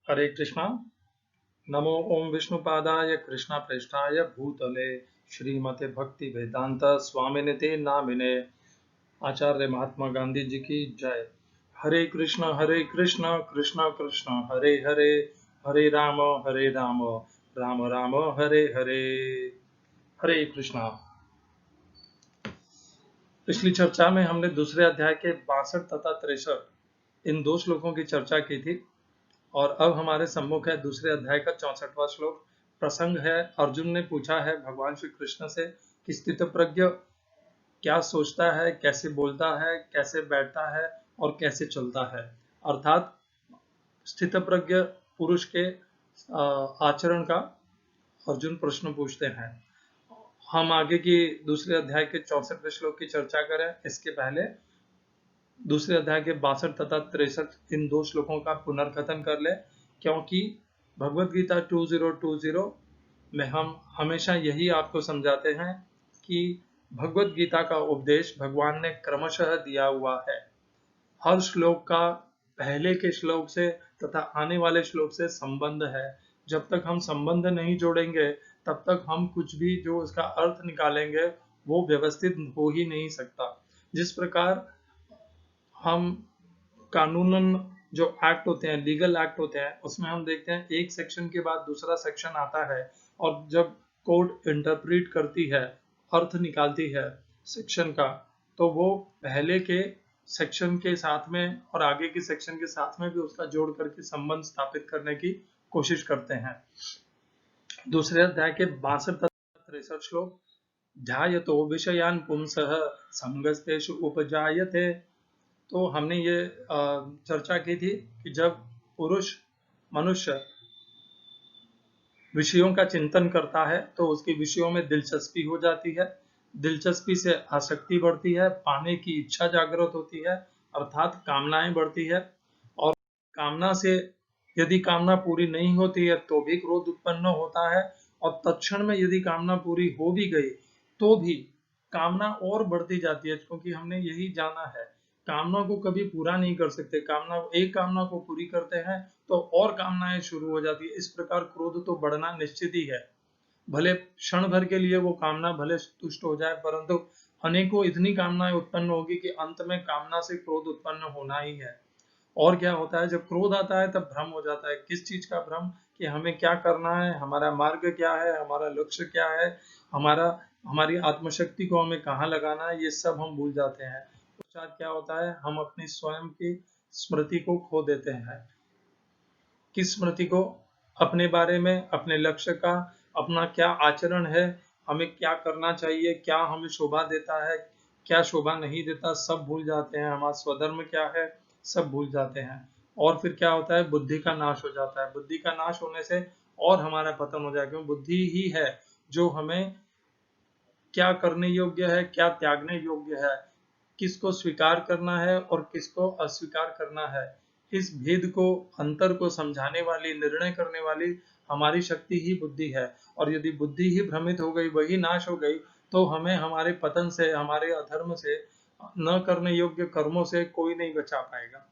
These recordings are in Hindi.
हरे कृष्णा। नमो ओम विष्णुपादाय कृष्णप्रेष्ठाय भूतले श्रीमते भक्ति वेदांत स्वामिनिते नामिने। आचार्य महात्मा गांधी जी की जय। हरे कृष्ण कृष्ण कृष्ण हरे हरे, हरे राम राम राम हरे हरे। हरे कृष्णा। पिछली चर्चा में हमने दूसरे अध्याय के 62 तथा 63 इन दो श्लोकों की चर्चा की थी और अब हमारे सम्मुख है दूसरे अध्याय का 64वां श्लोक। प्रसंग है, अर्जुन ने पूछा है भगवान श्री कृष्ण से कि स्थितप्रज्ञ क्या सोचता है, कैसे बोलता है, कैसे बैठता है और कैसे चलता है। अर्थात स्थितप्रज्ञ पुरुष के आचरण का अर्जुन प्रश्न पूछते हैं। हम आगे की दूसरे अध्याय के 64वें श्लोक की चर्चा करें इसके पहले दूसरे अध्याय के 62 तथा 63 इन दो श्लोकों का पुनर्कथन कर ले, क्योंकि भगवत गीता 2020 में हम हमेशा यही आपको समझाते हैं कि भगवत गीता का उपदेश भगवान ने क्रमशः दिया हुआ है। हर श्लोक का पहले के श्लोक से तथा आने वाले श्लोक से संबंध है। जब तक हम संबंध नहीं जोड़ेंगे तब तक हम कुछ भी जो उसका अर्थ निकालेंगे वो व्यवस्थित हो ही नहीं सकता। जिस प्रकार हम कानूनन जो एक्ट होते हैं, लीगल एक्ट होते हैं, उसमें हम देखते हैं एक सेक्शन के बाद दूसरा सेक्शन आता है और जब कोर्ट इंटरप्रेट करती है, अर्थ निकालती है सेक्शन का, तो वो पहले के सेक्शन के साथ में और आगे के सेक्शन के साथ में भी उसका जोड़ करके संबंध स्थापित करने की कोशिश करते हैं। दूसरे अध्याय के 62 तथा 63 श्लोक, ध्यायतो विषयान पुंसः संगस्तेषु उपजायते। तो हमने ये चर्चा की थी कि जब पुरुष मनुष्य विषयों का चिंतन करता है तो उसकी विषयों में दिलचस्पी हो जाती है, दिलचस्पी से आसक्ति बढ़ती है, पाने की इच्छा जागृत होती है, अर्थात कामनाएं बढ़ती है। और कामना से यदि कामना पूरी नहीं होती है तो भी क्रोध उत्पन्न होता है, और तत्क्षण में यदि कामना पूरी हो भी गई तो भी कामना और बढ़ती जाती है, क्योंकि हमने यही जाना है कामना को कभी पूरा नहीं कर सकते। कामना एक कामना को पूरी करते हैं तो और कामनाएं शुरू हो जाती है। इस प्रकार क्रोध तो बढ़ना निश्चित ही है। भले क्षण भर के लिए वो कामना भले तुष्ट हो जाए, परंतु अनेकों इतनी कामनाएं उत्पन्न होगी कि अंत में कामना से क्रोध उत्पन्न होना ही है। और क्या होता है, जब क्रोध आता है तब भ्रम हो जाता है। किस चीज का भ्रम? कि हमें क्या करना है, हमारा मार्ग क्या है, हमारा लक्ष्य क्या है, हमारा हमारी आत्मशक्ति को हमें कहाँ लगाना है, ये सब हम भूल जाते हैं। पश्चात क्या होता है, हम अपनी स्वयं की स्मृति को खो देते हैं। किस स्मृति को? अपने बारे में, अपने लक्ष्य का, अपना क्या आचरण है, हमें क्या करना चाहिए, क्या हमें शोभा देता है, क्या शोभा नहीं देता, सब भूल जाते हैं। हमारा स्वधर्म क्या है, सब भूल जाते हैं। और फिर क्या होता है, बुद्धि का नाश हो जाता है। बुद्धि का नाश होने से और हमारा पतन हो जाएगा, क्योंकि बुद्धि ही है जो हमें क्या करने योग्य है, क्या त्यागने योग्य है, किसको स्वीकार करना है और किसको अस्वीकार करना है। इस भेद को, अंतर को समझाने वाली, निर्णय करने वाली हमारी शक्ति ही बुद्धि है। और यदि बुद्धि ही भ्रमित हो गई, वही नाश हो गई, तो हमें हमारे पतन से, हमारे अधर्म से, न करने योग्य कर्मों से कोई नहीं बचा पाएगा।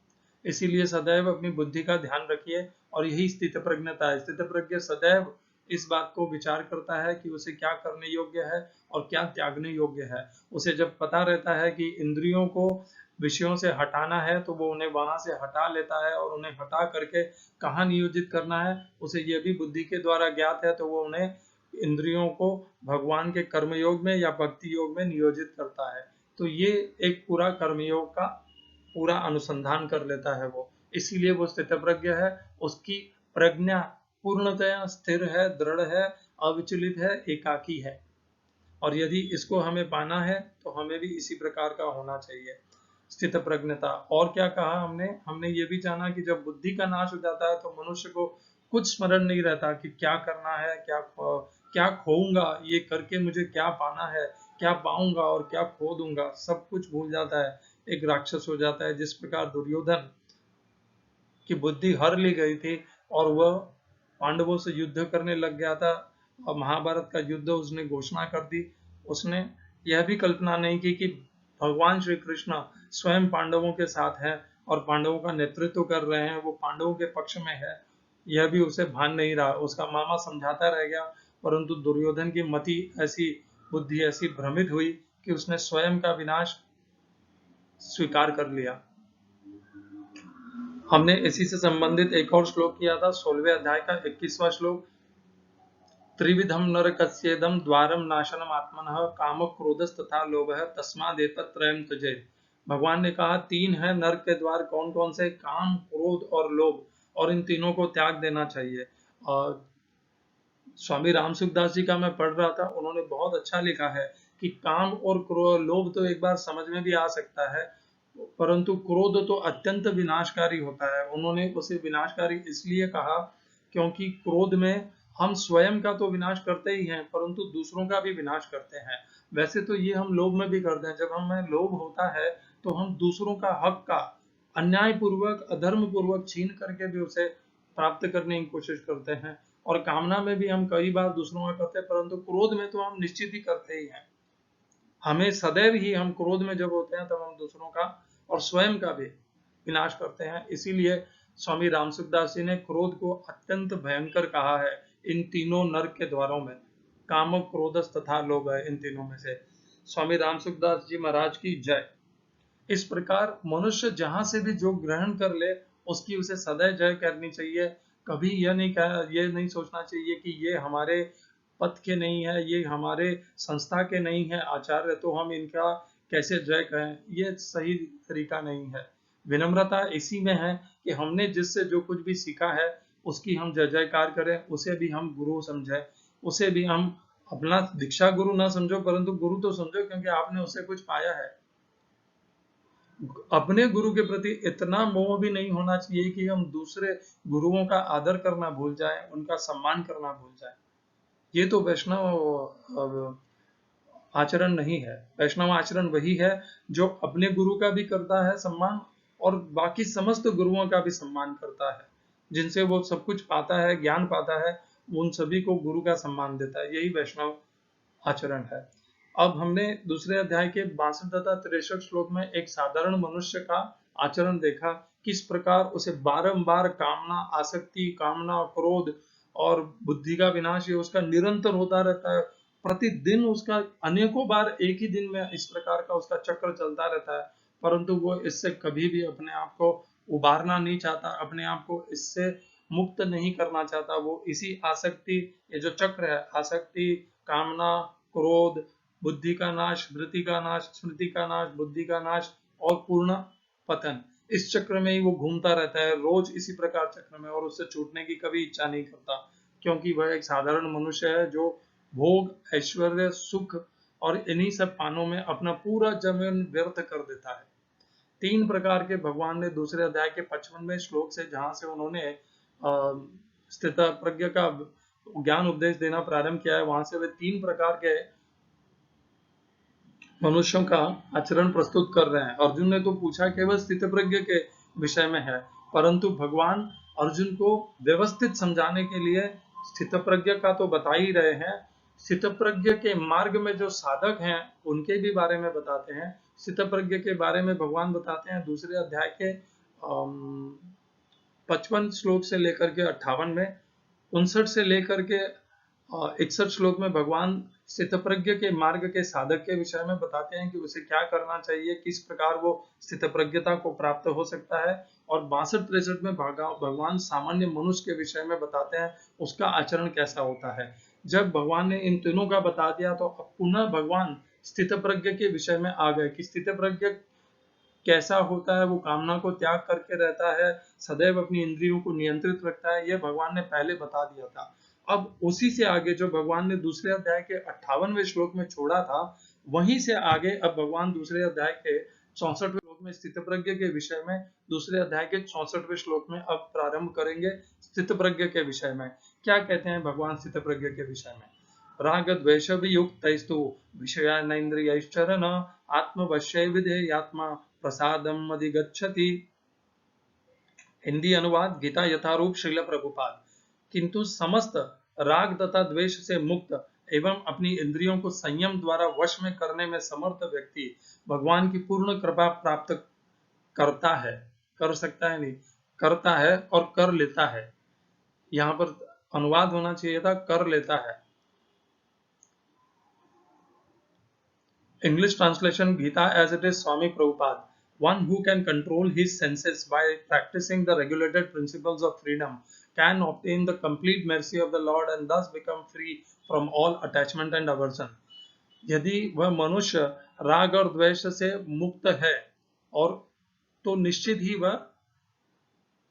इसीलिए सदैव अपनी बुद्धि का ध्यान रखिए, और यही स्थित प्रज्ञता है। स्थित प्रज्ञ सदैव इस बात को विचार करता है कि उसे क्या करने योग्य है और क्या त्यागने योग्य है। उसे जब पता रहता है कि इंद्रियों को विषयों से हटाना है तो वो उन्हें वहां से हटा लेता है, और उन्हें हटा करके कहाँ नियोजित करना है उसे यह भी बुद्धि के द्वारा ज्ञात है, तो वो उन्हें इंद्रियों को भगवान के कर्मयोग में या भक्ति योग में नियोजित करता है। तो ये एक पूरा कर्मयोग का पूरा अनुसंधान कर लेता है वो, इसीलिए वो स्थितप्रज्ञ है। उसकी प्रज्ञा पूर्णतया स्थिर है, दृढ़ है, अविचलित है, एकाकी है। और यदि इसको हमें पाना है तो हमें भी इसी प्रकार का होना चाहिए, स्थित प्रज्ञता। और क्या कहा हमने? हमने ये भी जाना कि जब बुद्धि का नाश हो जाता है तो मनुष्य को कुछ स्मरण नहीं रहता कि क्या करना है, क्या खोऊंगा, ये करके मुझे क्या पाना है, क्या पाऊंगा और क्या खो दूंगा, सब कुछ भूल जाता है, एक राक्षस हो जाता है। जिस प्रकार दुर्योधन की बुद्धि हर ली गई थी और वह पांडवों से युद्ध करने लग गया था, और महाभारत का युद्ध उसने घोषणा कर दी। उसने यह भी कल्पना नहीं की कि भगवान श्री कृष्ण स्वयं पांडवों के साथ हैं और पांडवों का नेतृत्व कर रहे हैं, वो पांडवों के पक्ष में है। यह भी उसे भान नहीं रहा। उसका मामा समझाता रह गया, परंतु दुर्योधन की मति ऐसी, बुद्धि ऐसी भ्रमित हुई कि उसने स्वयं का विनाश स्वीकार कर लिया। हमने इसी से संबंधित एक और श्लोक किया था, 16वें अध्याय का 21वां श्लोक। त्रिविधम नरकस्येदं द्वारम नाशनम आत्मनः काम क्रोधस तथा लोभः तस्मादेतत्त्रयं त्यजेत्। भगवान ने कहा तीन है नरक के द्वार, कौन कौन से? काम, क्रोध और लोभ, और इन तीनों को त्याग देना चाहिए। और स्वामी राम सुखदास जी का मैं पढ़ रहा था, उन्होंने बहुत अच्छा लिखा है कि काम और क्रोध, लोभ तो एक बार समझ में भी आ सकता है, परंतु क्रोध तो अत्यंत विनाशकारी होता है। उन्होंने उसे विनाशकारी इसलिए कहा क्योंकि क्रोध में हम स्वयं का तो विनाश करते ही हैं, परंतु दूसरों का भी विनाश करते हैं। वैसे तो ये हम लोभ में भी करते हैं। जब हमें लोभ होता है तो हम दूसरों का हक का अन्याय पूर्वक, अधर्म पूर्वक छीन करके भी उसे प्राप्त करने की कोशिश करते हैं। और कामना में भी हम कई बार दूसरों का करते हैं, परंतु क्रोध में तो हम निश्चित ही करते ही हैं। हमें सदैव ही, हम क्रोध में जब होते हैं तब हम दूसरों का और स्वयं का भी विनाश करते हैं। इसीलिए स्वामी राम सुखदास जी ने क्रोध को अत्यंत भयंकर कहा है इन तीनों नरक के द्वारों में। काम, क्रोधस तथा लोभ है इन तीनों में से। स्वामी राम सुखदास जी महाराज की जय। इस प्रकार मनुष्य जहां से भी जो ग्रहण कर ले उसकी उसे सदैव जय करनी चाहिए। कभी ये नहीं सोचना चाहिए कि ये हमारे पथ के नहीं है, ये हमारे संस्था के नहीं है आचार्य, तो हम इनका कैसे जय कहें। ये सही तरीका नहीं है। विनम्रता इसी में है कि हमने जिससे जो कुछ भी सीखा है उसकी हम जय जयकार करें, उसे भी हम गुरु समझें, उसे भी हम अपना दीक्षा गुरु ना समझो, परंतु गुरु तो समझो, क्योंकि आपने उससे कुछ पाया है। अपने गुरु के प्रति इतना मोह भी नहीं होना चाहिए कि हम दूसरे गुरुओं का आदर करना भूल जाएं, उनका सम्मान करना भूल जाएं। ये तो वैष्णव आचरण नहीं है। वैष्णव आचरण वही है जो अपने गुरु का भी करता है सम्मान और बाकी समस्त गुरुओं का भी सम्मान करता है। जिनसे वो सब कुछ पाता है, ज्ञान पाता है, उन सभी को गुरु का सम्मान देता है। यही वैष्णव आचरण है। अब हमने दूसरे अध्याय के 62 तथा 63 श्लोक में एक साधारण मनुष्य का आचरण देखा, किस प्रकार उसे बारंबार कामना, आसक्ति, कामना, क्रोध और बुद्धि का विनाश ये उसका निरंतर होता रहता है। प्रतिदिन उसका अनेकों बार एक ही दिन में इस प्रकार का उसका चक्र चलता रहता है, परंतु वो इससे कभी भी अपने आप को उबारना नहीं चाहता, अपने आप को इससे मुक्त नहीं करना चाहता। वो इसी आसक्ति, ये जो चक्र है, आसक्ति, कामना, क्रोध, बुद्धि का नाश, वृत्ति का नाश, स्मृति का नाश, बुद्धि का नाश और पूर्ण पतन, इस चक्र में ही वो घूमता रहता है रोज इसी प्रकार चक्र में, और उससे छूटने की कभी इच्छा नहीं करता, क्योंकि वह एक साधारण मनुष्य है जो भोग, ऐश्वर्य, सुख और इन्हीं सब पानों में अपना पूरा जीवन व्यर्थ कर देता है। तीन प्रकार के भगवान ने दूसरे अध्याय के 55वें श्लोक से, जहां से उन्होंने स्थित प्रज्ञ का ज्ञान उपदेश देना प्रारंभ किया है, वहां से वे तीन प्रकार के मनुष्यों का आचरण प्रस्तुत कर रहे हैं। अर्जुन ने तो पूछा केवल स्थित प्रज्ञ के विषय में है, परंतु भगवान अर्जुन को व्यवस्थित समझाने के लिए स्थित प्रज्ञ का तो बता ही रहे हैं, स्थित प्रज्ञ के मार्ग में जो साधक हैं उनके भी बारे में बताते हैं। स्थित प्रज्ञ के बारे में भगवान बताते हैं दूसरे अध्याय के 55 श्लोक से लेकर के 58 में, 59 से लेकर के 61 श्लोक में भगवान स्थितप्रज्ञ के मार्ग के साधक के विषय में बताते हैं कि उसे क्या करना चाहिए, किस प्रकार वो स्थितप्रज्ञता को प्राप्त हो सकता है। और 62-63 में भगवान सामान्य मनुष्य के विषय में बताते हैं उसका आचरण कैसा होता है। जब भगवान ने इन तीनों का बता दिया तो अब पुनः भगवान स्थितप्रज्ञ के विषय में आ गए कि स्थितप्रज्ञ कैसा होता है। वो कामना को त्याग करके रहता है, सदैव अपनी इंद्रियों को नियंत्रित रखता है, यह भगवान ने पहले बता दिया था। अब उसी से आगे जो भगवान ने दूसरे अध्याय के 58वें श्लोक में छोड़ा था, वहीं से आगे अब भगवान दूसरे अध्याय के 64वें श्लोक में स्थितप्रज्ञ के विषय में, दूसरे अध्याय के 64वें श्लोक में अब प्रारंभ करेंगे स्थितप्रज्ञ के विषय में। क्या कहते हैं भगवान स्थितप्रज्ञ के विषय में? राग द्वेष वियुक्तैस्तु विषयानेन्द्रियैश्चरन् आत्मवश्यै विधेयात्मा प्रसादम अधिगच्छति। हिंदी अनुवाद गीता यथारूप श्रील प्रभुपाद। किंतु समस्त राग तथा द्वेष से मुक्त एवं अपनी इंद्रियों को संयम द्वारा वश में करने में समर्थ व्यक्ति भगवान की पूर्ण कृपा प्राप्त करता है, कर सकता है नहीं, करता है और कर लेता है। यहाँ पर अनुवाद होना चाहिए था कर लेता है। English translation Gita as it is Swami Prabhupada. One who can control his senses by practicing the regulated principles of freedom can obtain the complete mercy of the Lord and thus become free from all attachment and aversion. यदि वह मनुष्य राग और द्वेष से मुक्त है और तो निश्चित ही वह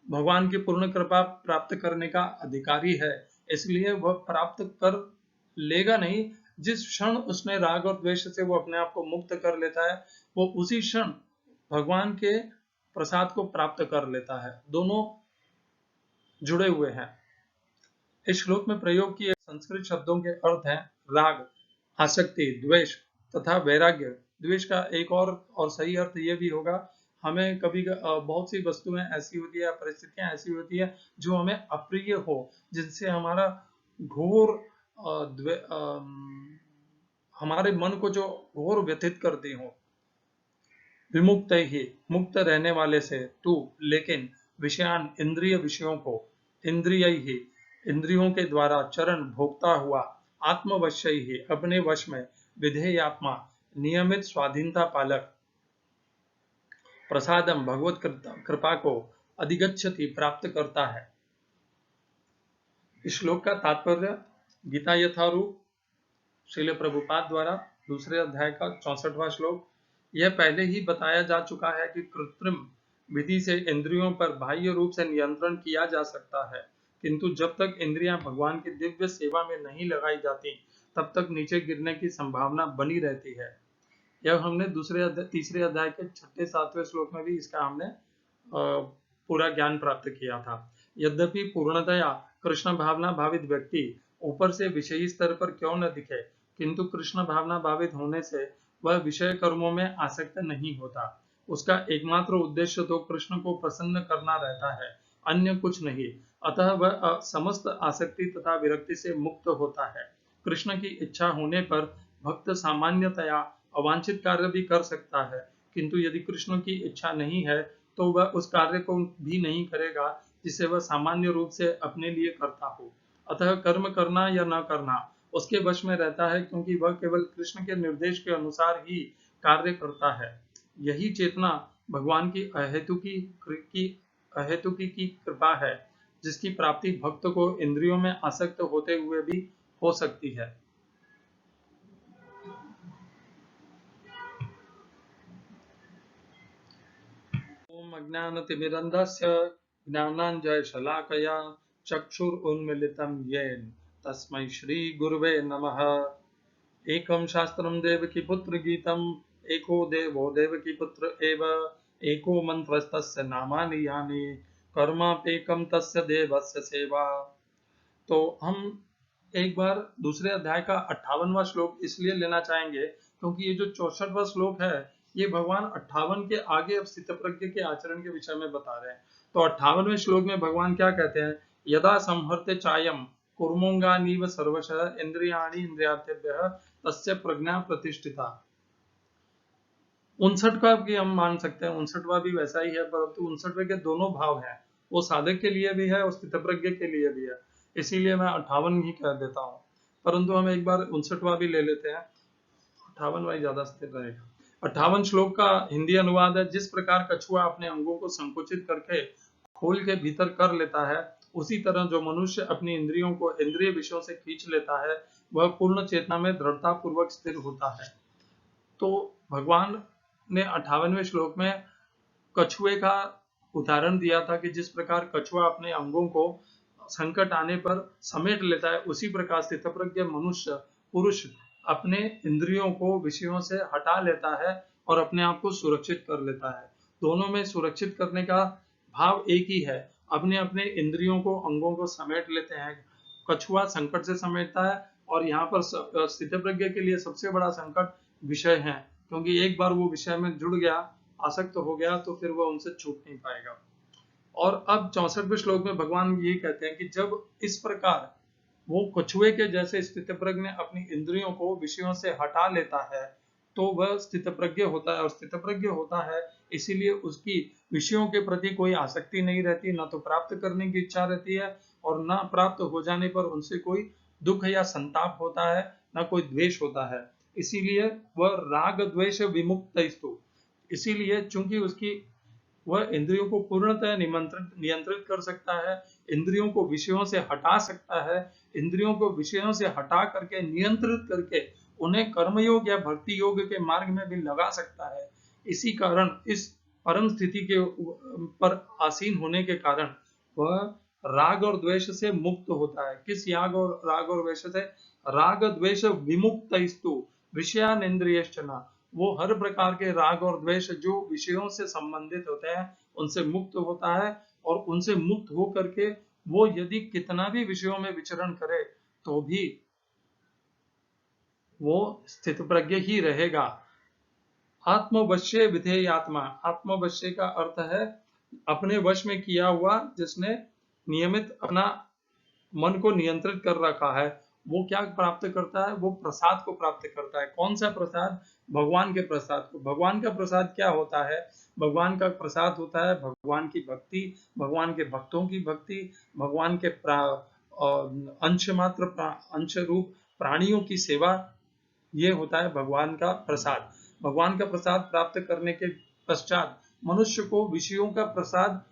भगवान की पूर्ण कृपा प्राप्त करने का अधिकारी है, इसलिए वह प्राप्त कर लेगा नहीं। जिस क्षण उसने राग और द्वेष से वो अपने आप को मुक्त कर लेता है, वो उसी क्षण भगवान के प्रसाद को प्राप्त कर लेता है। दोनों जुड़े हुए हैं। इस श्लोक में प्रयोग किए संस्कृत शब्दों के अर्थ हैं राग, आसक्ति, द्वेष तथा वैराग्य। द्वेष का एक और सही अर्थ ये भी होगा, हमें कभी बहुत सी वस्तुएं ऐसी होती है, परिस्थितियां ऐसी होती है जो हमें अप्रिय हो, जिनसे हमारा घोर हमारे मन को जो घोर व्यथित करती हो। विमुक्त ही मुक्त रहने वाले से तू, लेकिन विषयान इंद्रिय विषयों को, इंद्रिय ही इंद्रियों के द्वारा चरण भोगता हुआ, आत्मवश्य ही अपने वश में, विधेयात्मा नियमित स्वाधीनता पालक, प्रसादम भगवत कृपा को अधिगच्छति प्राप्त करता है। इस श्लोक का तात्पर्य गीता यथारूप श्रील प्रभुपाद द्वारा दूसरे अध्याय का 64वां श्लोक। यह पहले ही बताया जा चुका है कि कृत्रिम विधि से इंद्रियों पर बाह्य रूप से नियंत्रण किया जा सकता है, किंतु जब तक इंद्रियां भगवान की दिव्य सेवा में नहीं लगाई जाती, तब तक नीचे गिरने की संभावना बनी रहती है। यह हमने तीसरे अध्याय के 6-7वें श्लोक में भी इसका हमने पूरा ज्ञान प्राप्त किया था। यद्यपि पूर्णतया कृष्ण भावना भावित व्यक्ति ऊपर से विषयी स्तर पर क्यों न दिखे, किंतु कृष्ण भावना भावित होने से वह विषय कर्मों में आसक्त नहीं होता। उसका एकमात्र उद्देश्य तो कृष्ण को प्रसन्न करना रहता है, अन्य कुछ नहीं। अतः वह समस्त आसक्ति तथा विरक्ति से मुक्त होता है। कृष्ण की इच्छा होने पर भक्त सामान्यतया अवांछित कार्य भी कर सकता है, किंतु यदि कृष्ण की इच्छा नहीं है तो वह उस कार्य को भी नहीं करेगा जिसे वह सामान्य रूप से अपने लिए करता हो। अतः कर्म करना या न करना उसके वश में रहता है, क्योंकि वह केवल कृष्ण के निर्देश के अनुसार ही कार्य करता है। यही चेतना भगवान की अहेतुकी की कृपा है, जिसकी प्राप्ति भक्त को इंद्रियों में आसक्त होते हुए भी हो सकती है। ओम अज्ञानतिमिरन्धस्य ज्ञानाञ्जनशलाकया चक्षुरुन्मीलितं येन तस्मै श्रीगुरवे नमः। एकं शास्त्रं देवकीपुत्र गीतम्, एको देवो देवकीपुत्र एव, एको मन्त्रस्तस्य नामानि यानि, कर्माप्येकं तस्य देवस्य सेवा। तो हम एक बार दूसरे अध्याय का 58वां श्लोक इसलिए लेना चाहेंगे क्योंकि ये जो 64वां श्लोक है, ये भगवान 58 के आगे अब स्थितप्रज्ञ के आचरण के विषय में बता रहे हैं। तो 58वें श्लोक में भगवान क्या कहते हैं, यदा संहर्ते चायम कुर्मोंगानीव सर्वशः इंद्रियाणि इंद्रियार्थेभ्यः तस्य प्रज्ञा प्रतिष्ठिता। 59 का भी हम मान सकते हैं, 59वां भी वैसा ही है, परंतु 59वें के दोनों भाव हैं, वो साधक के लिए भी है और स्थितप्रज्ञ के लिए भी है, इसीलिए मैं 58 ही कह देता हूँ। परंतु हम एक बार 59वां भी ले लेते हैं, 58वां ज्यादा स्थिर रहेगा। 58 श्लोक का हिंदी अनुवाद है, जिस प्रकार कछुआ अपने अंगों को संकुचित करके खोल के भीतर कर लेता है, उसी तरह जो मनुष्य अपनी इंद्रियों को इंद्रिय विषयों से खींच लेता है, वह पूर्ण चेतना में दृढ़ता पूर्वक स्थिर होता है। तो भगवान ने 58वें श्लोक में कछुए का उदाहरण दिया था कि जिस प्रकार कछुआ अपने अंगों को संकट आने पर समेट लेता है, उसी प्रकार स्थितप्रज्ञ मनुष्य पुरुष अपने इंद्रियों को विषयों से हटा लेता है और अपने आप को सुरक्षित कर लेता है। दोनों में सुरक्षित करने का भाव एक ही है, अपने अपने इंद्रियों को अंगों को समेट लेते हैं। कछुआ संकट से समेटता है और यहाँ पर स्थितप्रज्ञ के लिए सबसे बड़ा संकट विषय है, क्योंकि एक बार वो विषय में जुड़ गया, आसक्त हो गया, तो फिर वह उनसे छूट नहीं पाएगा। और अब 64वें श्लोक में भगवान ये कहते हैं कि जब इस प्रकार वो कछुए के जैसे स्थितप्रज्ञ अपनी इंद्रियों को विषयों से हटा लेता है, तो वह स्थितप्रज्ञ होता है, और स्थितप्रज्ञ होता है इसीलिए उसकी विषयों के प्रति कोई आसक्ति नहीं रहती, ना तो प्राप्त करने की इच्छा रहती है और ना प्राप्त हो जाने पर उनसे कोई दुख या संताप होता है, ना कोई द्वेष होता है। इसीलिए वह राग द्वेष विमुक्त, इसीलिए चूंकि उसकी वह इंद्रियों को पूर्णतः नियंत्रित कर सकता है, इंद्रियों को विषयों से हटा सकता है, इंद्रियों को विषयों से हटा करके नियंत्रित करके उन्हें कर्मयोग या भक्ति योग के मार्ग में भी लगा सकता है। इसी कारण इस परम स्थिति के पर आसीन होने के कारण वह राग और द्वेष से मुक्त होता है। किस राग और द्वेष से? राग द्वेष विमुक्त विषयानेन्द्रियश्चना, वो हर प्रकार के राग और द्वेष जो विषयों से संबंधित होते हैं उनसे मुक्त होता है, और उनसे मुक्त हो करके वो यदि कितना भी विषयों में विचरण करे तो भी वो स्थित प्रज्ञ ही रहेगा। आत्मवश्य विधेय आत्मा, आत्मवश्य का अर्थ है अपने वश में किया हुआ, जिसने नियमित अपना मन को नियंत्रित कर रखा है। वो क्या प्राप्त करता है? वो प्रसाद को प्राप्त करता है। कौन सा प्रसाद? भगवान के प्रसाद को। भगवान का प्रसाद क्या होता है? भगवान का प्रसाद होता है भगवान की भक्ति, भगवान के भक्तों की भक्ति, भगवान के अंश मात्र अंश रूप प्राणियों की सेवा। ये होता है भगवान का प्रसाद। भगवान का प्रसाद प्राप्त करने के पश्चात मनुष्य को विषयों का प्रसाद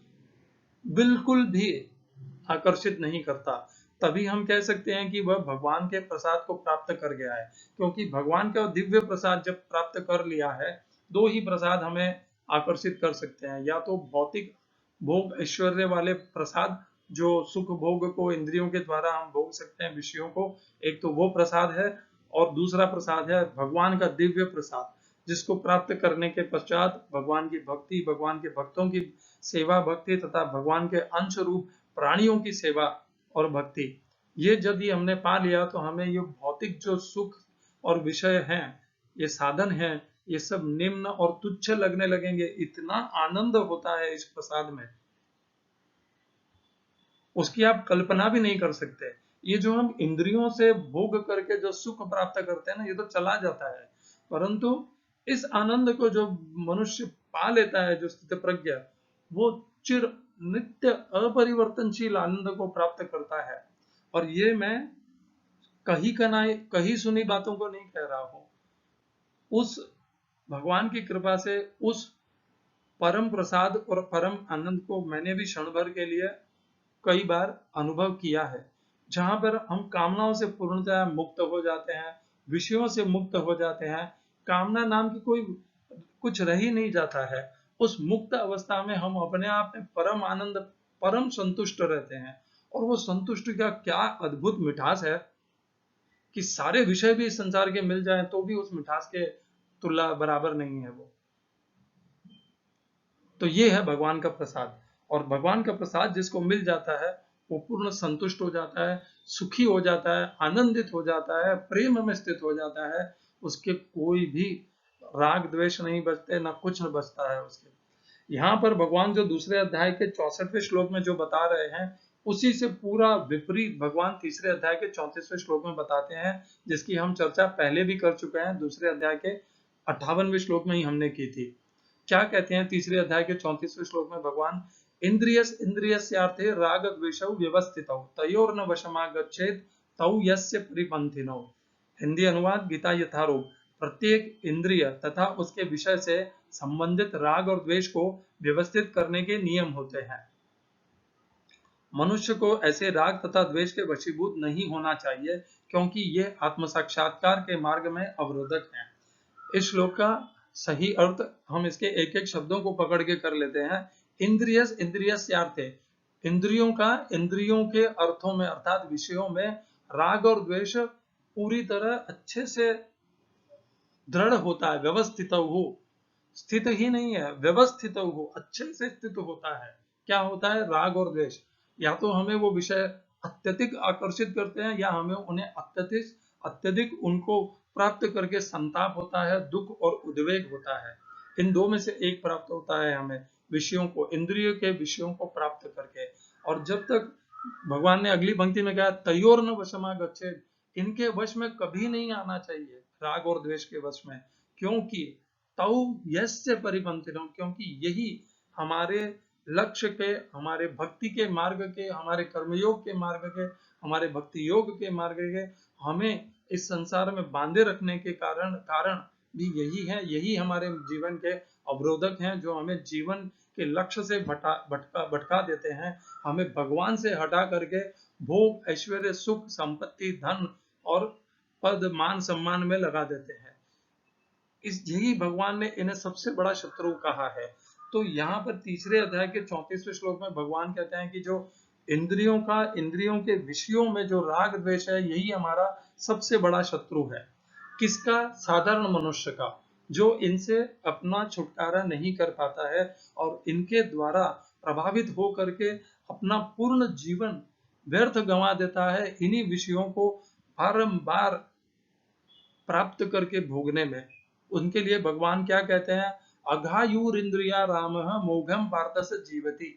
बिल्कुल भी आकर्षित नहीं करता। तभी हम कह सकते हैं कि वह भगवान के प्रसाद को प्राप्त कर गया है, क्योंकि भगवान का दिव्य प्रसाद जब प्राप्त कर लिया है, दो ही प्रसाद हमें आकर्षित कर सकते हैं, या तो भौतिक भोग ऐश्वर्य वाले प्रसाद जो सुख भोग को इंद्रियों के द्वारा हम भोग सकते हैं विषयों को, एक तो वो प्रसाद है, और दूसरा प्रसाद है भगवान का दिव्य प्रसाद, जिसको प्राप्त करने के पश्चात भगवान की भक्ति, भगवान के भक्तों की सेवा भक्ति तथा भगवान के अंश रूप प्राणियों की सेवा और भक्ति, ये यदि हमने पा लिया तो हमें ये भौतिक जो सुख और विषय हैं, ये साधन हैं, ये सब निम्न और तुच्छ लगने लगेंगे। इतना आनंद होता है इस प्रसाद में, उसकी आप कल्पना भी नहीं कर सकते। ये जो हम इंद्रियों से भोग करके जो सुख प्राप्त करते हैं ना, ये तो चला जाता है, परंतु इस आनंद को जो मनुष्य पा लेता है, जो स्थित प्रज्ञ, वो चिर नित्य अपरिवर्तनशील आनंद को प्राप्त करता है। और ये मैं कही सुनी बातों को नहीं कह रहा हूं, उस भगवान की कृपा से उस परम प्रसाद और परम आनंद को मैंने भी क्षण भर के लिए कई बार अनुभव किया है, जहां पर हम कामनाओं से पूर्णतः मुक्त हो जाते हैं, विषयों से मुक्त हो जाते हैं, कामना नाम की कोई कुछ रह ही नहीं जाता है। उस मुक्त अवस्था में हम अपने आप में परम आनंद, परम संतुष्ट रहते हैं, और वो संतुष्टि का क्या अद्भुत मिठास है कि सारे विषय भी इस संसार के मिल जाएं तो भी उस मिठास के तुलना बराबर नहीं है वो। तो ये है भगवान का प्रसाद, और भगवान का प्रसाद जिसको मिल जाता है वो पूर्ण संतुष्ट हो जाता है, सुखी हो जाता है, आनंदित हो जाता है, प्रेम में स्थित हो जाता है। उसके कोई भी राग द्वेष नहीं बचते, ना कुछ बचता है उसके। यहाँ पर भगवान जो दूसरे अध्याय के 64वें श्लोक में जो बता रहे हैं, उसी से पूरा विपरीत भगवान तीसरे अध्याय के 34वें श्लोक में बताते हैं, जिसकी हम चर्चा पहले भी कर चुके हैं। दूसरे अध्याय के 58वें श्लोक में ही हमने की थी। क्या कहते हैं तीसरे अध्याय के 34वें श्लोक में भगवान? इंद्रियस्यार्थे राग द्वेषौ व्यवस्थितौ तयोर्न वशमागच्छेत् तौ यस्य परिपन्थिनौ। हिंदी अनुवाद गीता यथारूप। प्रत्येक इंद्रिय तथा उसके विषय से संबंधित राग और द्वेष को व्यवस्थित करने के नियम होते हैं। मनुष्य को ऐसे राग तथा द्वेष के वशीभूत नहीं होना चाहिए, क्योंकि ये आत्म साक्षात्कार के मार्ग में अवरोधक हैं। इस श्लोक का सही अर्थ हम इसके एक एक शब्दों को पकड़ के कर लेते हैं। इंद्रियस्यार्थे, इंद्रियों का इंद्रियों के अर्थों में अर्थात विषयों में राग और द्वेष पूरी तरह अच्छे से दृढ़ होता है, व्यवस्थित हो, स्थित ही नहीं है, व्यवस्थित हो, अच्छे से स्थित होता है। क्या होता है? राग और द्वेष। या तो हमें वो विषय अत्यधिक आकर्षित करते हैं, या हमें उन्हें अत्यधिक उनको प्राप्त करके संताप होता है, दुख और उद्वेग होता है। इन दो में से एक प्राप्त होता है हमें, विषयों को, इंद्रियों के विषयों को प्राप्त करके। और जब तक भगवान ने अगली पंक्ति में कहा तयोर्न वशमागच्छेत्, इनके वश में कभी नहीं आना चाहिए, राग और द्वेष के वश में, क्योंकि तौ यस्य परिपंथिनों, क्योंकि यही हमारे लक्ष्य के, हमारे भक्ति के मार्ग के, हमारे कर्मयोग के मार्ग के, हमारे भक्ति योग के मार्ग के, हमें इस संसार में बांधे रखने के कारण भी यही है। यही हमारे जीवन के अवरोधक हैं, जो हमें जीवन के लक्ष्य से भटका देते हैं, हमें भगवान से हटा करके भोग, ऐश्वर्य, सुख, संपत्ति, धन और पद, मान, सम्मान में लगा देते हैं। यही भगवान ने इन्हें सबसे बड़ा शत्रु कहा है। तो यहाँ पर तीसरे अध्याय के 34वें श्लोक में भगवान कहते हैं कि जो इंद्रियों के विषयों में जो राग द्वेष है, यही हमारा सबसे बड़ा शत्रु है। किसका? साधारण मनुष्य का, जो इनसे अपना छुटकारा नहीं कर पाता है और इनके द्वारा प्रभावित हो करके अपना पूर्ण जीवन व्यर्थ गंवा देता है, इन्हीं विषयों को बारंबार प्राप्त करके भोगने में। उनके लिए भगवान क्या कहते हैं? अघायुर इंद्रिया रामः मोघम पार्थ स जीवति।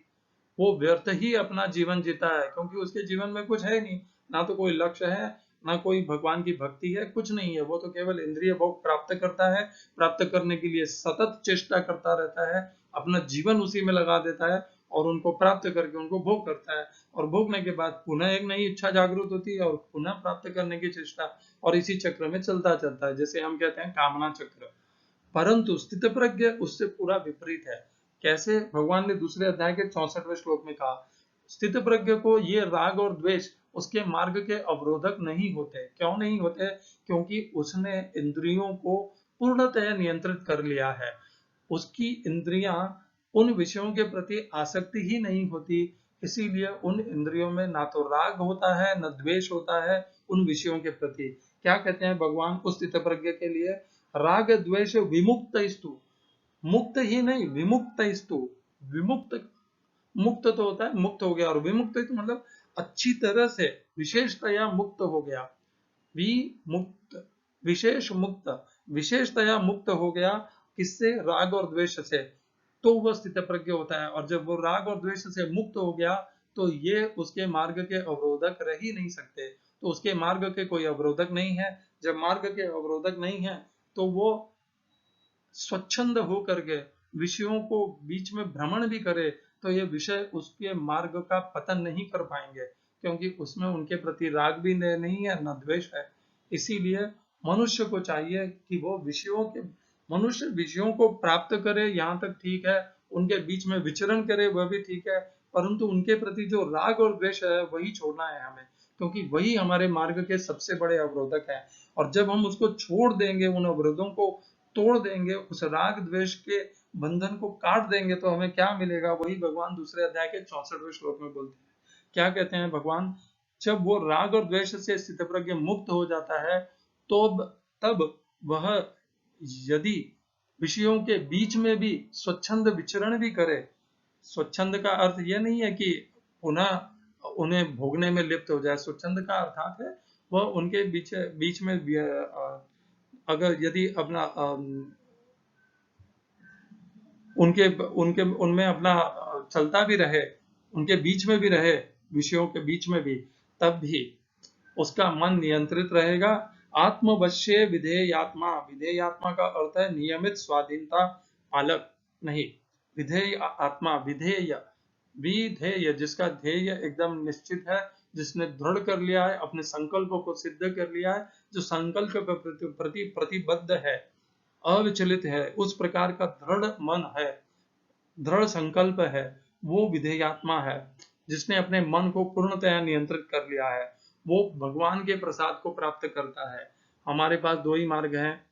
वो व्यर्थ ही अपना जीवन जीता है, क्योंकि उसके जीवन में कुछ है नहीं, ना तो कोई लक्ष्य है, ना कोई भगवान की भक्ति है, कुछ नहीं है। वो तो केवल इंद्रिय भोग प्राप्त करता है, प्राप्त करने के लिए सतत चेष्टा करता रहता है, अपना जीवन उसी में लगा देता है और उनको प्राप्त करके उनको भोग करता है, और भोगने के बाद पुनः एक नई इच्छा जागृत होती है और पुनः प्राप्त करने की चेष्टा, और इसी चक्र में चलता चलता है, जैसे हम कहते हैं कामना चक्र। परंतु स्थित प्रज्ञ उससे पूरा विपरीत है। कैसे? भगवान ने दूसरे अध्याय के 64वें श्लोक में कहा, स्थित प्रज्ञ को ये राग और द्वेष उसके मार्ग के अवरोधक नहीं होते। क्यों नहीं होते? क्योंकि उसने इंद्रियों को पूर्णतः नियंत्रित कर लिया है। उसकी इंद्रियां उन विषयों के प्रति आसक्ति ही नहीं होती, इसीलिए उन इंद्रियों में ना तो राग होता है, न द्वेष होता है उन विषयों के प्रति। क्या कहते हैं भगवान उस स्थित प्रज्ञ के लिए? राग द्वेष विमुक्त स्तु, मुक्त ही नहीं, विमुक्त स्तु। विमुक्त, मुक्त तो होता है मुक्त हो गया, और विमुक्त तो मतलब अच्छी तरह से विशेषतया मुक्त हो गया। विमुक्त, विशेष मुक्त, विशेषतया मुक्त हो गया। किससे? राग और द्वेष से। तो वह स्थित प्रज्ञ होता है, और जब वो राग और द्वेष से मुक्त हो गया तो ये उसके मार्ग के अवरोधक रह ही नहीं सकते। तो उसके मार्ग के कोई अवरोधक नहीं है। जब मार्ग के अवरोधक नहीं है तो वो स्वच्छंद हो करके विषयों को बीच में भ्रमण भी करे तो ये विषय उसके मार्ग का पतन नहीं कर पाएंगे, क्योंकि उसमें उनके प्रति राग भी नहीं है, न द्वेष है। इसीलिए मनुष्य को चाहिए कि वो मनुष्य विषयों को प्राप्त करे, यहाँ तक ठीक है, उनके बीच में विचरण करे, वह भी ठीक है, परंतु उनके प्रति जो राग और द्वेष है वही छोड़ना है हमें, क्योंकि वही हमारे मार्ग के सबसे बड़े अवरोधक है। और जब हम उसको छोड़ देंगे, उन अवरोधों को तोड़ देंगे, उस राग द्वेष के बंधन को काट देंगे, तो हमें क्या मिलेगा? वही भगवान दूसरे अध्याय के 64वें श्लोक में बोलते हैं। क्या कहते हैं भगवान? जब वो राग और द्वेष से स्थितप्रज्ञ मुक्त हो जाता है तो तब वह यदि विषयों के बीच में भी स्वच्छंद विचरण भी करे, स्वच्छंद का अर्थ यह नहीं है कि पुनः उन्हें भोगने में लिप्त हो जाए। स्वच्छंद का अर्थात है वह उनके बीच में अगर यदि अपना उनके उनके उनमें अपना चलता भी रहे, उनके बीच में भी रहे, विषयों के बीच में भी, तब भी उसका मन नियंत्रित रहेगा। आत्मवश्य विधेयात्मा, विधेयात्मा का अर्थ है नियमित स्वाधीनता, पालक नहीं। विधेय आत्मा, विधेय, विधेय जिसका ध्येय एकदम निश्चित है, जिसने दृढ़ कर लिया है, अपने संकल्पों को सिद्ध कर लिया है, जो संकल्प के प्रति प्रतिबद्ध है, अविचलित है, उस प्रकार का दृढ़ मन है, दृढ़ संकल्प है, वो विधेयात्मा है। जिसने अपने मन को पूर्णतया नियंत्रित कर लिया है, वो भगवान के प्रसाद को प्राप्त करता है। हमारे पास दो ही मार्ग हैं,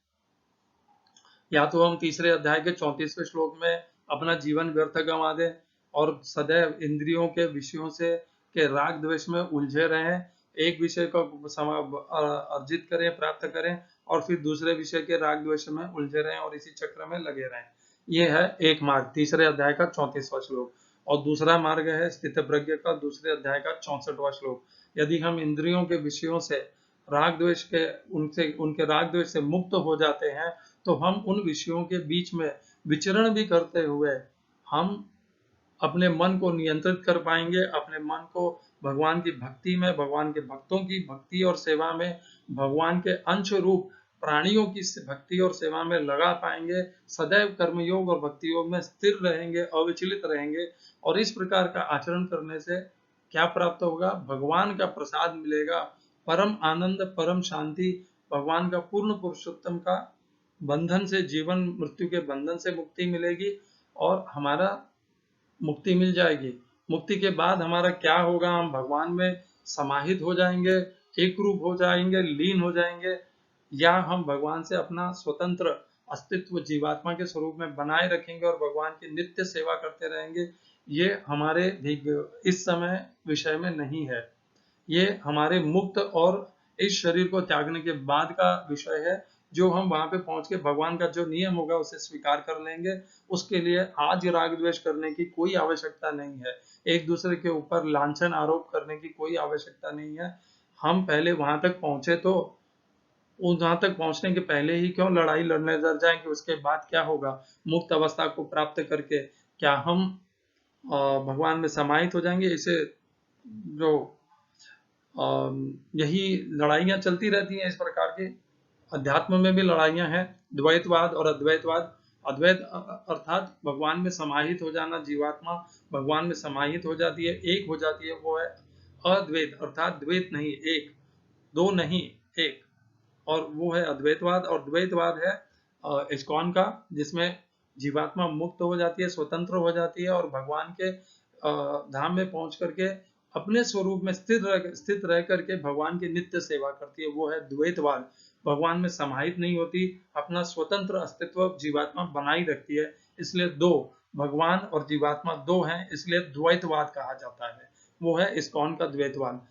या तो हम तीसरे अध्याय के 34वें श्लोक में अपना जीवन व्यर्थ गंवा दें और सदैव इंद्रियों के विषयों से के राग द्वेष में उलझे रहें, एक विषय को अर्जित करें, प्राप्त करें, और फिर दूसरे विषय के राग द्वेष में उलझे रहें और इसी चक्र में लगे रहें। यह है एक मार्ग, तीसरे अध्याय का 34वां श्लोक। और दूसरा मार्ग है स्थित प्रज्ञ का दूसरे अध्याय का 64वां श्लोक। यदि हम इंद्रियों के विषयों से राग द्वेष के उनके राग द्वेष से मुक्त हो जाते हैं तो हम उन विषयों के बीच में विचरण भी करते हुए हम अपने मन को नियंत्रित कर पाएंगे, अपने मन को भगवान की भक्ति में, भगवान के भक्तों की भक्ति और सेवा में, भगवान के अंश रूप प्राणियों की भक्ति और सेवा में लगा पाएंगे, सदैव कर्मयोग और भक्ति योग में स्थिर रहेंगे, अविचलित रहेंगे। और इस प्रकार का आचरण करने से क्या प्राप्त होगा? भगवान का प्रसाद मिलेगा, परम आनंद, परम शांति, भगवान का पूर्ण पुरुषोत्तम का बंधन से, जीवन मृत्यु के बंधन से मुक्ति मिलेगी और हमारा मुक्ति मिल जाएगी। मुक्ति के बाद हमारा क्या होगा? हम भगवान में समाहित हो जाएंगे, एक रूप हो जाएंगे, लीन हो जाएंगे, या हम भगवान से अपना स्वतंत्र अस्तित्व जीवात्मा के स्वरूप में बनाए रखेंगे और भगवान की नित्य सेवा करते रहेंगे। ये हमारे इस समय विषय में नहीं है, ये हमारे मुक्त और इस शरीर को त्यागने के बाद का विषय है, जो हम वहां पे पहुंच के भगवान का जो नियम होगा उसे स्वीकार कर लेंगे। उसके लिए आज राग द्वेष करने की कोई आवश्यकता नहीं है, एक दूसरे के ऊपर लांछन आरोप करने की कोई आवश्यकता नहीं है। हम पहले वहां तक पहुंचे, तो वहां तक पहुंचने के पहले ही क्यों लड़ाई लड़ने डर जाए कि उसके बाद क्या होगा? मुक्त अवस्था को प्राप्त करके क्या हम भगवान में समाहित हो जाएंगे? इसे जो यही लड़ाइयां चलती रहती हैं इस प्रकार की। अध्यात्म में भी लड़ाइयां हैं, द्वैतवाद और अद्वैतवाद। अद्वैत अर्थात भगवान में समाहित हो जाना, जीवात्मा भगवान में समाहित हो जाती है, एक हो जाती है, वो है अद्वैत, अर्थात द्वैत नहीं, एक, दो नहीं, एक, और वो है अद्वैतवाद। और द्वैतवाद है इस्कॉन का, जिसमें जीवात्मा मुक्त हो जाती है, स्वतंत्र हो जाती है और भगवान के धाम में पहुंच करके अपने स्वरूप में स्थित रह करके भगवान की नित्य सेवा करती है, वो है द्वैतवाद। भगवान में समाहित नहीं होती, अपना स्वतंत्र अस्तित्व जीवात्मा बनाई रखती है, इसलिए दो, भगवान और जीवात्मा दो हैं, इसलिए द्वैतवाद कहा जाता है। वो है इस्कॉन का द्वैतवाद।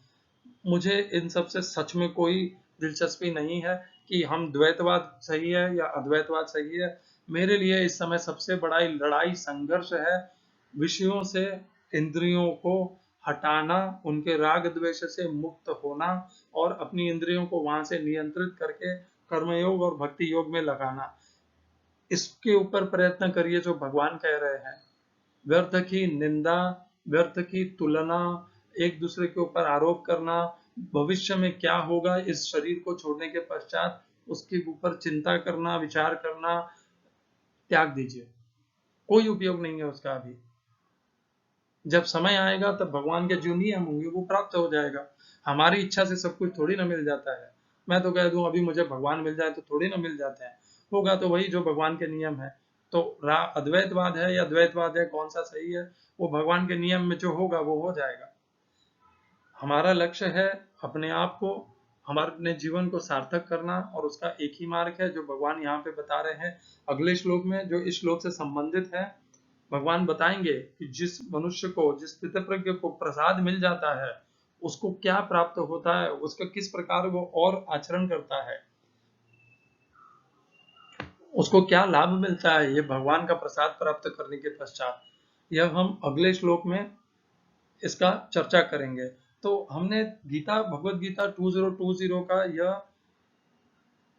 मुझे इन सब से सच में कोई दिलचस्पी नहीं है कि हम द्वैतवाद सही है या अद्वैतवाद सही है। मेरे लिए इस समय सबसे बड़ा लड़ाई, संघर्ष है विषयों से इंद्रियों को हटाना, उनके राग द्वेष से मुक्त होना और अपनी इंद्रियों को वहां से नियंत्रित करके कर्मयोग और भक्ति योग में लगाना। इसके ऊपर प्रयत्न करिए जो भगवान कह रहे हैं। व्यर्थ की निंदा, व्यर्थ की तुलना, एक दूसरे के ऊपर आरोप करना, भविष्य में क्या होगा इस शरीर को छोड़ने के पश्चात, उसके ऊपर चिंता करना, विचार करना, त्याग दीजिए, कोई उपयोग नहीं है उसका। अभी जब समय आएगा तब भगवान के जो नियम होंगे वो प्राप्त हो जाएगा। हमारी इच्छा से सब कुछ थोड़ी ना मिल जाता है। मैं तो कह दूं अभी मुझे भगवान मिल जाए तो थोड़ी ना मिल जाते हैं, होगा तो वही जो भगवान के नियम है। तो अद्वैतवाद है या द्वैतवाद है, कौन सा सही है? वो भगवान के नियम में जो होगा वो हो जाएगा। हमारा लक्ष्य है अपने आप को, हमारे जीवन को सार्थक करना, और उसका एक ही मार्ग है जो भगवान यहाँ पे बता रहे हैं अगले श्लोक में, जो इस श्लोक से संबंधित है। भगवान बताएंगे कि जिस मनुष्य को, जिस स्थितप्रज्ञ को प्रसाद मिल जाता है, उसको क्या प्राप्त होता है, उसका किस प्रकार वो और आचरण करता है, उसको क्या लाभ मिलता है, ये भगवान का प्रसाद प्राप्त करने के पश्चात, यह हम अगले श्लोक में इसका चर्चा करेंगे। तो हमने गीता, भगवत गीता 2020 का यह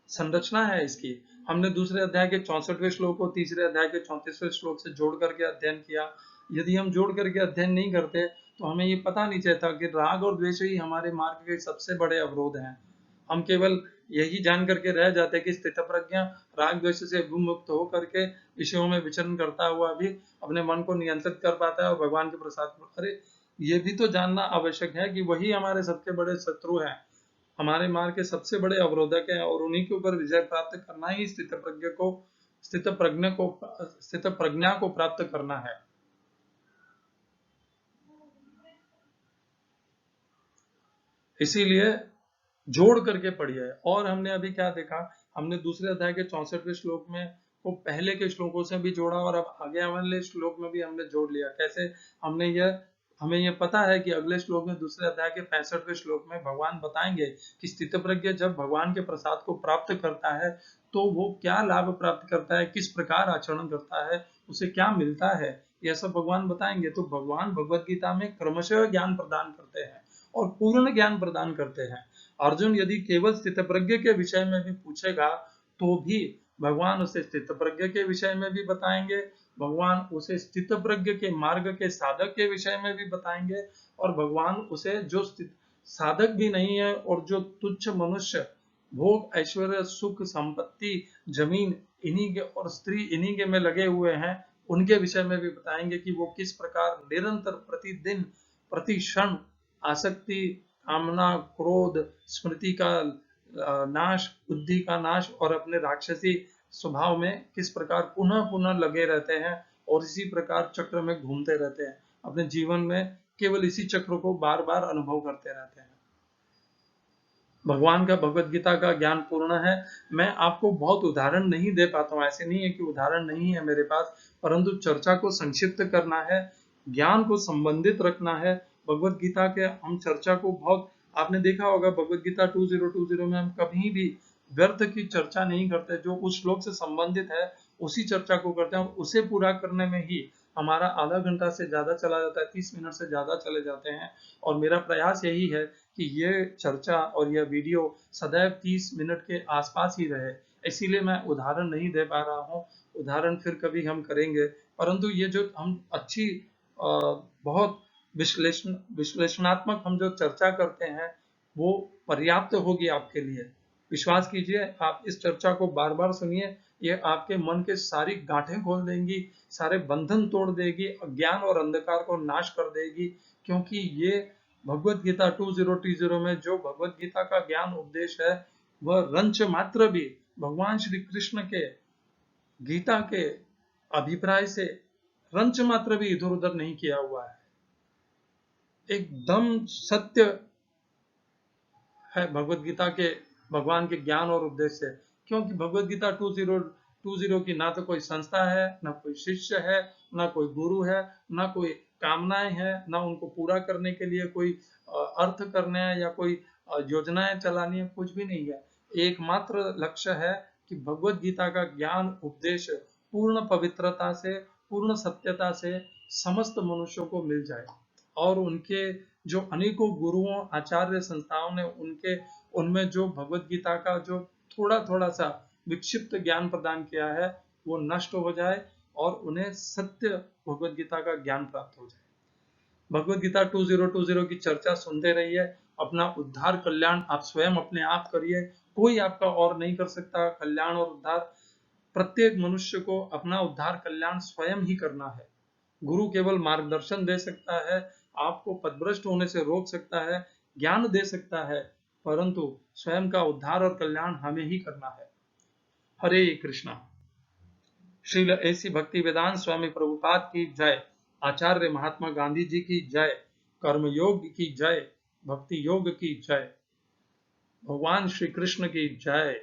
संरचना है इसकी। हमने दूसरे अध्याय के 64वें श्लोक को तीसरे अध्याय के 34वें श्लोक से जोड़ करके अध्ययन किया। यदि हम जोड़ करके अध्ययन नहीं करते तो हमें ये पता नहीं चलता कि राग और द्वेष ही हमारे मार्ग के सबसे बड़े अवरोध हैं। हम केवल यही जान करके रह जाते हैं कि स्थितप्रज्ञ राग द्वेष से विमुक्त हो करके विषयों में विचरण करता हुआ भी अपने मन को नियंत्रित कर पाता है और भगवान के प्रसाद। अरे ये भी तो जानना आवश्यक है कि वही हमारे सबसे बड़े शत्रु हैं, हमारे मार्ग के सबसे बड़े अवरोधक हैं, और उन्हीं के ऊपर विजय प्राप्त करना ही स्थित प्रज्ञा को प्राप्त करना है। इसीलिए जोड़ करके पढ़िए। और हमने अभी क्या देखा, हमने दूसरे अध्याय के 64वें श्लोक में को पहले के श्लोकों से भी जोड़ा, और अब आगे वाले श्लोक में भी हमने जोड़ लिया। कैसे? हमें यह पता है कि अगले श्लोक में, दूसरे अध्याय के 65वें श्लोक में भगवान बताएंगे कि स्थितप्रज्ञ जब भगवान के प्रसाद को प्राप्त करता है तो वो क्या लाभ प्राप्त करता है, किस प्रकार आचरण करता है, उसे क्या मिलता है, यह सब भगवान बताएंगे। तो भगवान भगवत गीता में क्रमशः ज्ञान प्रदान करते हैं और पूर्ण ज्ञान प्रदान करते हैं। अर्जुन यदि केवल स्थितप्रज्ञ के विषय में भी पूछेगा तो भी भगवान उसे स्थितप्रज्ञ के विषय में भी बताएंगे, भगवान उसे स्थितप्रज्ञ के मार्ग के साधक के विषय में भी बताएंगे, और भगवान उसे जो साधक भी नहीं है और जो तुच्छ मनुष्य भोग ऐश्वर्य सुख संपत्ति जमीन इन्हीं के और स्त्री इन्हीं के में लगे हुए हैं, उनके विषय में भी बताएंगे कि वो किस प्रकार निरंतर प्रतिदिन प्रति क्षण आसक्ति कामना क्रोध स्मृति का नाश बुद्धि का नाश और अपने राक्षसी स्वभाव में किस प्रकार पुनः पुनः लगे रहते हैं और इसी प्रकार चक्र में घूमते रहते हैं, अपने जीवन में केवल इसी चक्र को बार बार अनुभव करते रहते हैं। भगवान का भगवत गीता का ज्ञान पूर्ण है। मैं आपको बहुत उदाहरण नहीं दे पाता हूँ, ऐसे नहीं है कि उदाहरण नहीं है मेरे पास, परंतु चर्चा को संक्षिप्त करना है, ज्ञान को संबंधित रखना है। भगवत गीता के हम चर्चा को बहुत, आपने देखा होगा भगवत गीता 2020 में हम कभी भी व्यर्थ की चर्चा नहीं करते, जो उस श्लोक से संबंधित है उसी चर्चा को करते हैं और उसे पूरा करने में ही हमारा आधा घंटा से ज्यादा चला जाता है, 30 मिनट से ज्यादा चले जाते हैं। और मेरा प्रयास यही है कि ये चर्चा और यह वीडियो सदैव 30 मिनट के आसपास ही रहे, इसीलिए मैं उदाहरण नहीं दे पा रहा हूँ, उदाहरण फिर कभी हम करेंगे। परंतु ये जो हम अच्छी बहुत विश्लेषणात्मक हम जो चर्चा करते हैं वो पर्याप्त होगी आपके लिए। विश्वास कीजिए, आप इस चर्चा को बार बार सुनिए, ये आपके मन के सारी गांठें खोल देंगी, सारे बंधन तोड़ देगी, अज्ञान और अंधकार को नाश कर देगी। क्योंकि ये भगवत गीता 2020 में जो भगवत गीता का ज्ञान उपदेश है वह रंच मात्र भी भगवान श्री कृष्ण के गीता के अभिप्राय से रंच मात्र भी इधर उधर नहीं किया हुआ है, एकदम सत्य है भगवत गीता के भगवान के ज्ञान और उपदेश से। क्योंकि भगवत गीता 2020 की ना तो कोई संस्था है, ना कोई शिष्य है, ना कोई गुरु है, ना कोई कामनाएं हैं, ना उनको पूरा करने के लिए कोई अर्थ करने हैं या कोई योजनाएं चलानी है, कुछ भी नहीं है। एकमात्र लक्ष्य है कि भगवत गीता का ज्ञान उपदेश पूर्ण पवित्रता से पूर्ण सत्यता से समस्त मनुष्यों को मिल जाए और उनके जो अनेकों गुरुओं आचार्य संस्थाओं ने उनमें जो भगवत गीता का जो थोड़ा थोड़ा सा विक्षिप्त ज्ञान प्रदान किया है वो नष्ट हो जाए और उन्हें सत्य भगवत गीता का ज्ञान प्राप्त हो जाए। भगवत गीता 2020 की चर्चा सुनते रहिए, अपना उद्धार कल्याण आप स्वयं अपने आप करिए, कोई आपका और नहीं कर सकता कल्याण और उद्धार। प्रत्येक मनुष्य को अपना उद्धार कल्याण स्वयं ही करना है। गुरु केवल मार्गदर्शन दे सकता है, आपको पथभ्रष्ट होने से रोक सकता है, ज्ञान दे सकता है, परंतु स्वयं का उद्धार और कल्याण हमें ही करना है। हरे कृष्णा। श्रील ऐसी भक्ति वेदांत स्वामी प्रभुपाद की जय, आचार्य महात्मा गांधी जी की जय, कर्मयोग की जय, भक्ति योग की जय, भगवान श्री कृष्ण की जय।